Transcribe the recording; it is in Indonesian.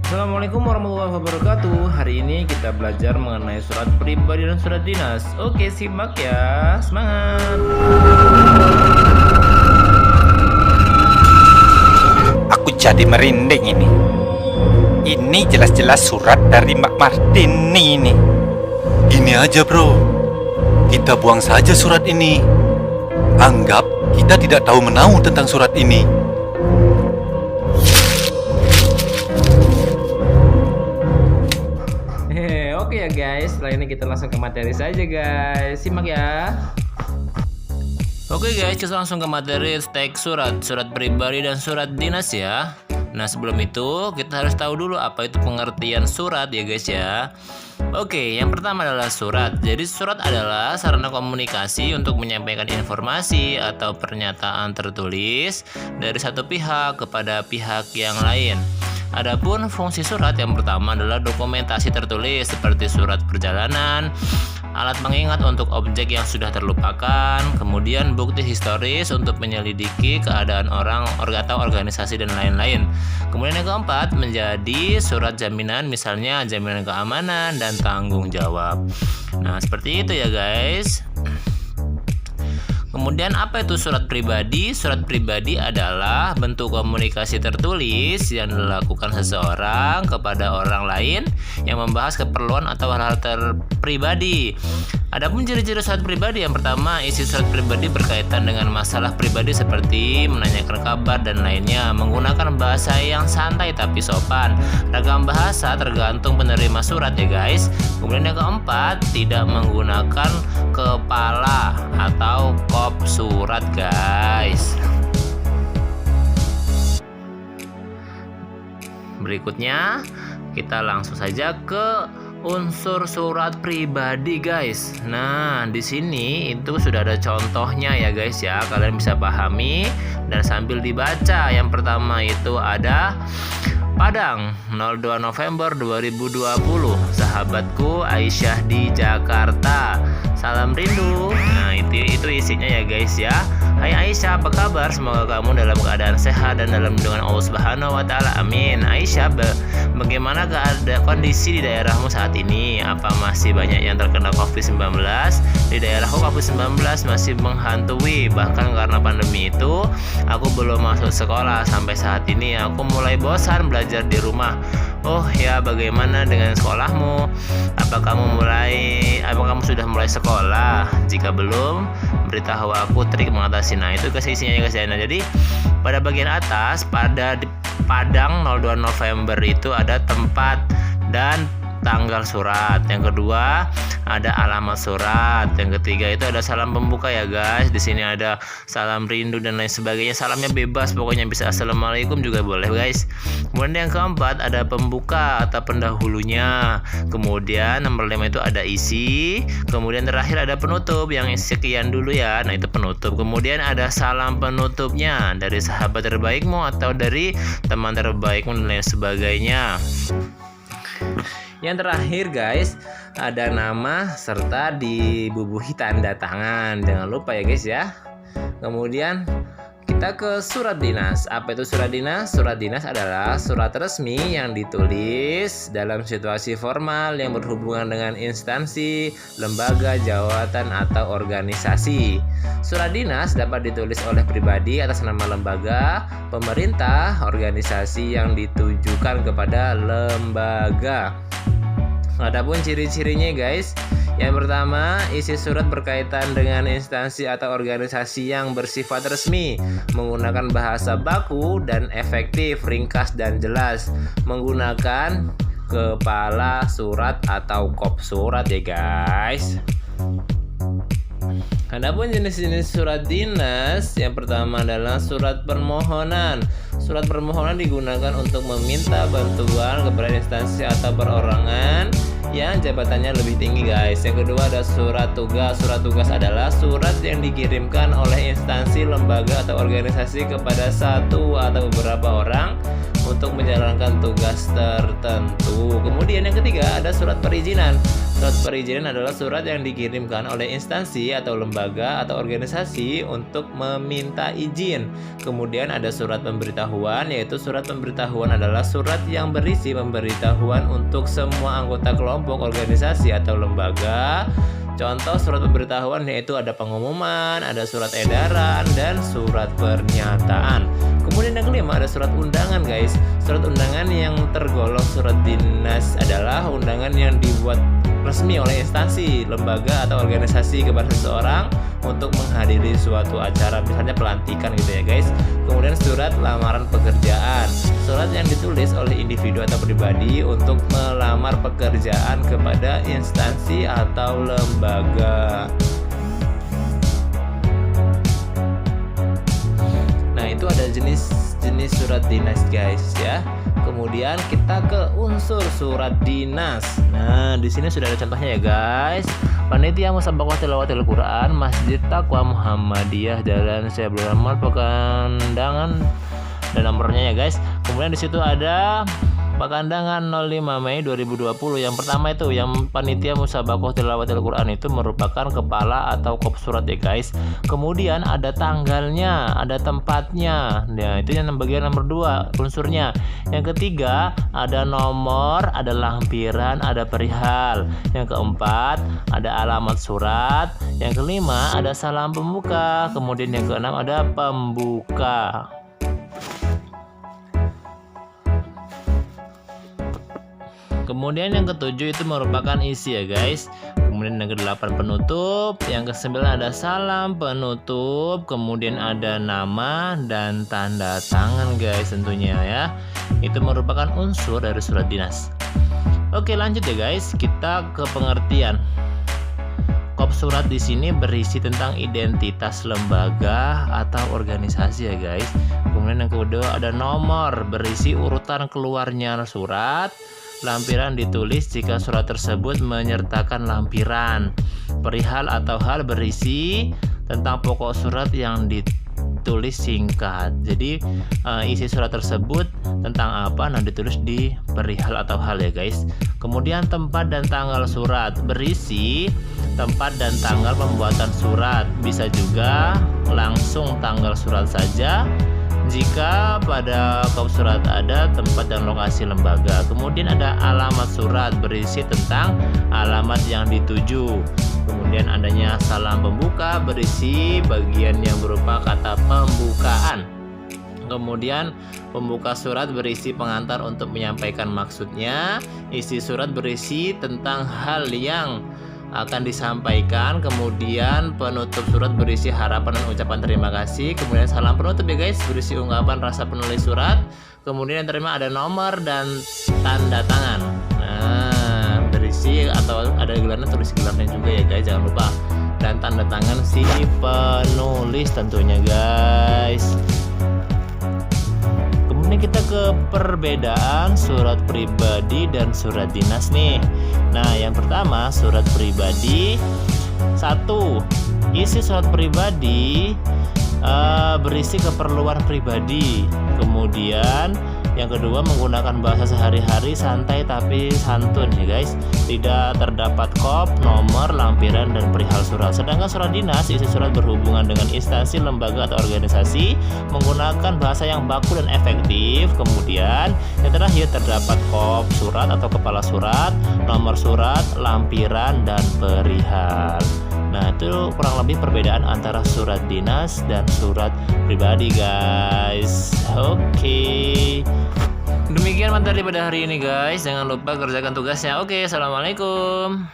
Assalamualaikum warahmatullahi wabarakatuh. Hari ini kita belajar mengenai surat pribadi dan surat dinas. Oke, simak ya. Semangat. Aku jadi merinding ini. Ini jelas-jelas surat dari Mbak Martini ini. Gini aja bro, kita buang saja surat ini. Anggap kita tidak tahu menahu tentang surat ini. Oke ya guys, setelah ini kita langsung ke materi saja guys. Simak ya. Oke guys, kita langsung ke materi teks surat pribadi dan surat dinas ya. Nah sebelum itu kita harus tahu dulu apa itu pengertian surat ya guys ya. Oke, yang pertama adalah surat. Jadi surat adalah sarana komunikasi untuk menyampaikan informasi atau pernyataan tertulis dari satu pihak kepada pihak yang lain. Adapun fungsi surat yang pertama adalah dokumentasi tertulis seperti surat perjalanan, alat pengingat untuk objek yang sudah terlupakan, kemudian bukti historis untuk menyelidiki keadaan orang atau organisasi dan lain-lain. Kemudian yang keempat menjadi surat jaminan, misalnya jaminan keamanan dan tanggung jawab. Nah, seperti itu ya guys. Kemudian apa itu surat pribadi? Surat pribadi adalah bentuk komunikasi tertulis yang dilakukan seseorang kepada orang lain yang membahas keperluan atau hal-hal terpribadi. Adapun ciri-ciri surat pribadi, yang pertama, isi surat pribadi berkaitan dengan masalah pribadi seperti menanyakan kabar dan lainnya, menggunakan bahasa yang santai tapi sopan. Ragam bahasa tergantung penerima surat ya guys. Kemudian yang keempat, tidak menggunakan kepala atau kop surat guys. Berikutnya kita langsung saja ke unsur surat pribadi guys. Nah, di sini itu sudah ada contohnya ya guys ya. Kalian bisa pahami dan sambil dibaca. Yang pertama itu ada Padang, 02 November 2020. Sahabatku Aisyah di Jakarta. Salam rindu. Nah, itu isinya ya guys ya. Hai Aisyah, apa kabar? Semoga kamu dalam keadaan sehat dan dalam lindungan Allah Subhanahu wa taala. Amin. Aisyah, bagaimana keadaan kondisi di daerahmu saat ini? Apa masih banyak yang terkena Covid-19? Di daerahku Covid-19 masih menghantui. Bahkan karena pandemi itu, aku belum masuk sekolah sampai saat ini. Aku mulai bosan belajar di rumah. Oh ya, bagaimana dengan sekolahmu? Apa kamu sudah mulai sekolah? Jika belum, beritahu aku trik mengatasi. Nah, itu isinya ya guys ya. Nah, jadi pada bagian atas, pada di Padang 02 November itu ada tempat dan tanggal surat. Yang kedua ada alamat surat. Yang ketiga itu ada salam pembuka ya guys. Di sini ada salam rindu dan lain sebagainya. Salamnya bebas, pokoknya bisa assalamualaikum juga boleh guys. Kemudian yang keempat ada pembuka atau pendahulunya. Kemudian nomor 5 itu ada isi. Kemudian terakhir ada penutup yang sekian dulu ya. Nah, itu penutup. Kemudian ada salam penutupnya dari sahabat terbaikmu atau dari teman terbaikmu dan lain sebagainya. Yang terakhir guys, ada nama serta dibubuhi tanda tangan. Jangan lupa ya guys ya. Kemudian kita ke surat dinas. Apa itu surat dinas? Surat dinas adalah surat resmi yang ditulis dalam situasi formal yang berhubungan dengan instansi, lembaga, jabatan, atau organisasi. Surat dinas dapat ditulis oleh pribadi atas nama lembaga, pemerintah, organisasi yang ditujukan kepada lembaga. Adapun ciri-cirinya guys, yang pertama, isi surat berkaitan dengan instansi atau organisasi yang bersifat resmi, menggunakan bahasa baku dan efektif, ringkas dan jelas, menggunakan kepala surat atau kop surat ya guys. Adapun jenis-jenis surat dinas, yang pertama adalah surat permohonan. Surat permohonan digunakan untuk meminta bantuan kepada instansi atau perorangan yang jabatannya lebih tinggi guys. Yang kedua ada surat tugas. Surat tugas adalah surat yang dikirimkan oleh instansi, lembaga atau organisasi kepada satu atau beberapa orang untuk menjalankan tugas tertentu. Kemudian yang ketiga ada surat perizinan. Surat perizinan adalah surat yang dikirimkan oleh instansi atau lembaga atau organisasi untuk meminta izin. Kemudian ada surat pemberitahuan, yaitu surat pemberitahuan adalah surat yang berisi pemberitahuan untuk semua anggota kelompok, organisasi atau lembaga. Contoh surat pemberitahuan yaitu ada pengumuman, ada surat edaran, dan surat pernyataan. Kemudian yang kelima ada surat undangan, guys. Surat undangan yang tergolong surat dinas adalah undangan yang dibuat resmi oleh instansi, lembaga, atau organisasi kepada seseorang untuk menghadiri suatu acara, misalnya pelantikan gitu ya guys. Kemudian surat lamaran pekerjaan, surat yang ditulis oleh individu atau pribadi untuk melamar pekerjaan kepada instansi atau lembaga. Nah, itu ada jenis-jenis surat dinas guys ya. Kemudian kita ke unsur surat dinas. Nah, di sini sudah ada contohnya ya guys. Panitia Musabaqah Tilawatil Quran Masjid Taqwa Muhammadiyah Jalan Syekh Abdul Rahman Pekandangan, dan nomornya ya guys. Kemudian di situ ada Pekandangan 05 Mei 2020. Yang pertama itu yang panitia Musabaqah Tilawatil Quran itu merupakan kepala atau kop surat ya guys. Kemudian ada tanggalnya, ada tempatnya. Nah, itu yang bagian nomor 2 unsurnya. Yang ketiga ada nomor, ada lampiran, ada perihal. Yang keempat ada alamat surat. Yang kelima ada salam pembuka. Kemudian yang keenam ada pembuka. Kemudian yang ketujuh itu merupakan isi ya guys. Kemudian yang kedelapan penutup. Yang kesembilan ada salam penutup. Kemudian ada nama dan tanda tangan guys tentunya ya. Itu merupakan unsur dari surat dinas. Oke, lanjut ya guys. Kita ke pengertian. Kop surat di sini berisi tentang identitas lembaga atau organisasi ya guys. Kemudian yang kedua ada nomor, berisi urutan keluarnya surat. Lampiran ditulis jika surat tersebut menyertakan lampiran. Perihal atau hal berisi tentang pokok surat yang ditulis singkat. Jadi isi surat tersebut tentang apa, nah ditulis di perihal atau hal ya guys. Kemudian tempat dan tanggal surat, berisi tempat dan tanggal pembuatan surat. Bisa juga langsung tanggal surat saja jika pada kop surat ada tempat dan lokasi lembaga. Kemudian ada alamat surat, berisi tentang alamat yang dituju. Kemudian adanya salam pembuka, berisi bagian yang berupa kata pembukaan. Kemudian pembuka surat berisi pengantar untuk menyampaikan maksudnya. Isi surat berisi tentang hal yang akan disampaikan. Kemudian penutup surat berisi harapan dan ucapan terima kasih. Kemudian salam penutup ya guys, berisi ungkapan rasa penulis surat. Kemudian yang terima ada nomor dan tanda tangan. Nah, berisi atau ada gelarnya, tulis gelarnya juga ya guys, jangan lupa. Dan tanda tangan si penulis tentunya guys. Kemudian kita ke perbedaan surat pribadi dan surat dinas nih. Nah, yang pertama surat pribadi. 1. Isi surat pribadi berisi keperluan pribadi. Kemudian yang kedua menggunakan bahasa sehari-hari, santai tapi santun ya guys. Tidak terdapat kop, nomor, lampiran, dan perihal surat. Sedangkan surat dinas, isi surat berhubungan dengan instansi, lembaga, atau organisasi, menggunakan bahasa yang baku dan efektif. Kemudian yang terakhir terdapat kop surat atau kepala surat, nomor surat, lampiran, dan perihal. Nah, itu kurang lebih perbedaan antara surat dinas dan surat pribadi guys. Oke. Demikian materi pada hari ini guys. Jangan lupa kerjakan tugasnya. Oke, assalamualaikum.